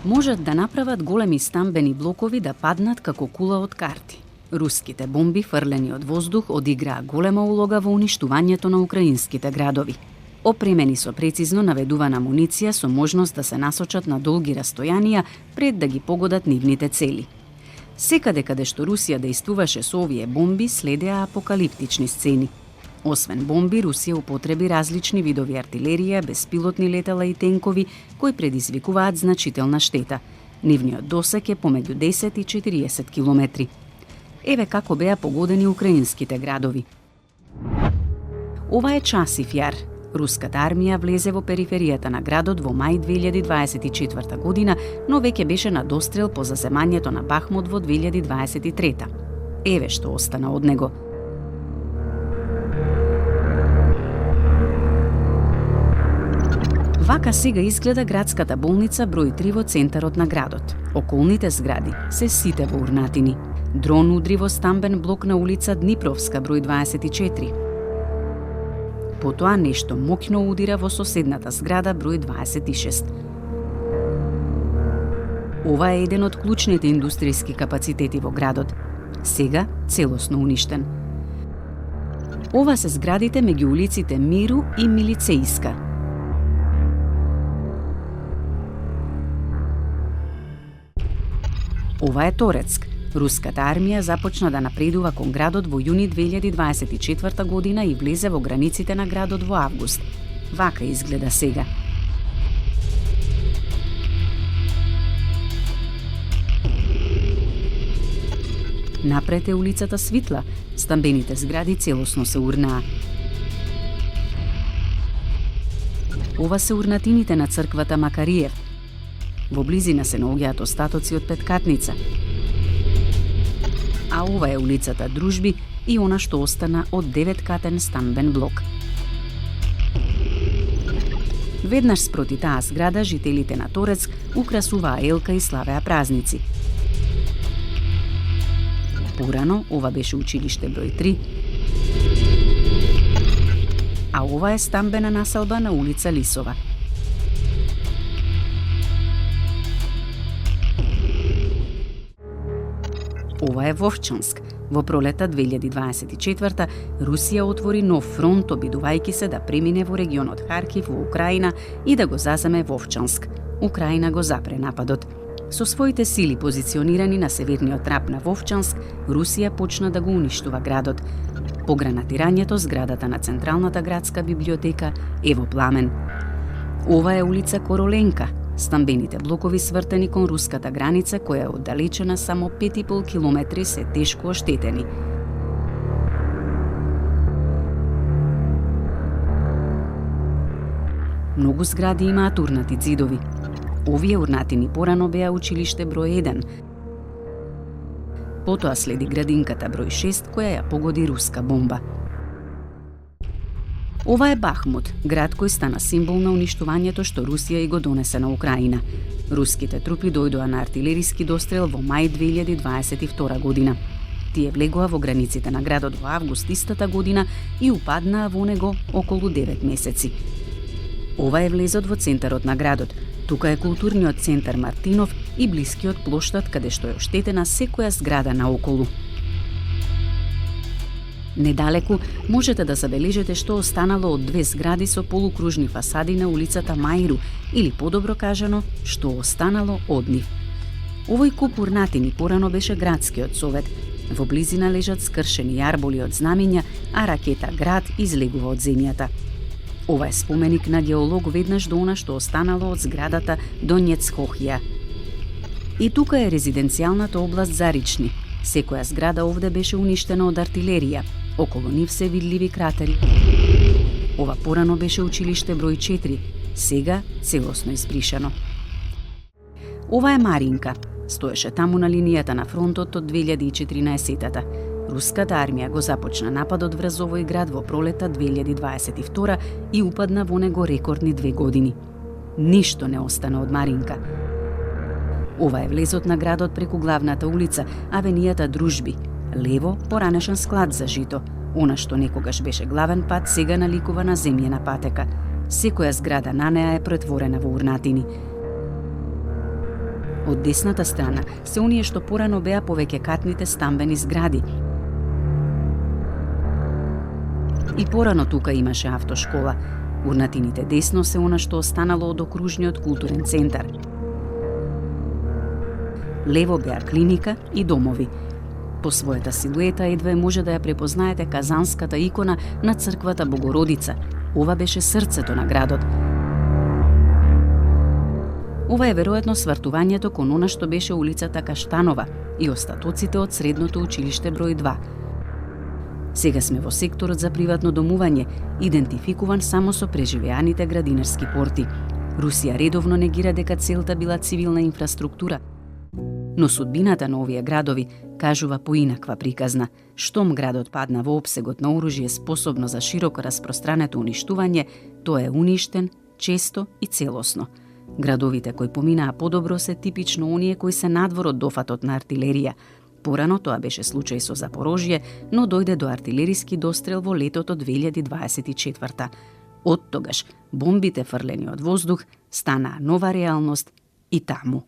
можат да направат големи стамбени блокови да паднат како кула од карти. Руските бомби фрлени од воздух одиграа голема улога во уништувањето на украинските градови. Опремени со прецизно наведувана амуниција со можност да се насочат на долги растојанија пред да ги погодат нивните цели. Секаде каде што Русија дејствуваше со овие бомби следеа апокалиптични сцени. Освен бомби, Русија употреби различни видови артилерија, беспилотни летала и тенкови кои предизвикуваат значителна штета. Нивниот досек е помеѓу 10 и 40 километри. Еве како беа погодени украинските градови. Ова е Часив јар. Руската армија влезе во периферијата на градот во мај 2024 година, но веќе беше на дострел по заземањето на Бахмут во 2023. Еве што остана од него. Вака сега изгледа градската болница број 3 во центарот на градот. Околните згради се сите во урнатини. Дрон удри во стамбен блок на улица Днипровска број 24. Потоа нешто мокно удира во соседната зграда број 26. Ова е еден од клучните индустријски капацитети во градот. Сега целосно уништен. Ова се зградите меѓу улиците Миру и Милицејска. Ова е Торецк. Руската армија започна да напредува кон градот во јуни 2024 година и влезе во границите на градот во август. Вака изгледа сега. Напред е улицата Свитла, стамбените згради целосно се урнаа. Ова се урнатините на црквата Макариев. Во близина се наоѓаат остатоци од петкатница. А ова е улицата Дружби и она што остана од 9-катен стамбен блок. Веднаш спроти таа зграда жителите на Торецк украсуваа елка и славеа празници. Порано ова беше училиште број 3, а ова е стамбена населба на улица Лисова. Ова е Вовчанск. Во пролета 2024 Русија отвори нов фронт, обидувајќи се да премине во регионот Харкив во Украина и да го заземе Вовчанск. Украина го запре нападот. Со своите сили позиционирани на северниот трап на Вовчанск, Русија почна да го уништува градот. По гранатирањето зградата на Централната градска библиотека е во пламен. Ова е улица Короленка. Стамбените блокови свртени кон руската граница, која е оддалечена само 5,5 километри, се тешко оштетени. Многу згради имаат урнати ѕидови. Овие урнатини порано беа училиште број 1. Потоа следи градинката број 6, која ја погоди руска бомба. Ова е Бахмут, град кој стана символ на уништувањето што Русија и го донесе на Украина. Руските трупи дојдоа на артилериски дострел во мај 2022 година. Тие влегоа во границите на градот во август истата година и упаднаа во него околу 9 месеци. Ова е влезот во центарот на градот. Тука е културниот центар Мартинов и блискиот плоштад каде што е оштетена секоја зграда наоколу. Недалеку можете да забележите што останало од две згради со полукружни фасади на улицата Мајру, или подобро кажано, што останало од нив. Овој куп урнатини порано беше градскиот совет. Во близина лежат скршени јарболи од знамиња, а ракета Град излегува од земјата. Ова е споменик на геолог веднаш до она што останало од зградата Донјец-Хохија. И тука е резиденцијалната област Зарични. Секоја зграда овде беше уништена од артилерија. Околу нив се видливи кратери. Ова порано беше училиште број 4, сега целосно избришано. Ова е Маринка. Стоеше таму на линијата на фронтот од 2014-та. Руската армија го започна нападот врз овој град во пролета 2022 и упадна во него рекордни 2 години. Ништо не остана од Маринка. Ова е влезот на градот преку главната улица, авенијата Дружби. Лево, поранешен склад за жито. Она што некогаш беше главен пат, сега наликува на земјена патека. Секоја зграда на неа е претворена во урнатини. Од десната страна се оние што порано беа повеќекатните стамбени згради. И порано тука имаше автошкола. Урнатините десно се она што останало од окружниот културен центар. Лево беа клиника и домови. По својата силуета едва може да ја препознаете казанската икона на црквата Богородица. Ова беше срцето на градот. Ова е веројатно свртувањето кон она што беше улицата Каштанова и остатоците од средното училиште број 2. Сега сме во секторот за приватно домување, идентификуван само со преживеаните градинарски порти. Русија редовно негира дека целта била цивилна инфраструктура. Но судбината на овие градови кажува поинаква приказна. Штом градот падна во опсегот на оружје способно за широко распространето уништување, тоа е уништен, често и целосно. Градовите кои поминаа подобро се типично оние кои се надвор од дофатот на артилерија. Порано тоа беше случај со Запорожје, но дојде до артилериски дострел во летото 2024. Од тогаш бомбите фрлени од воздух станаа нова реалност и таму.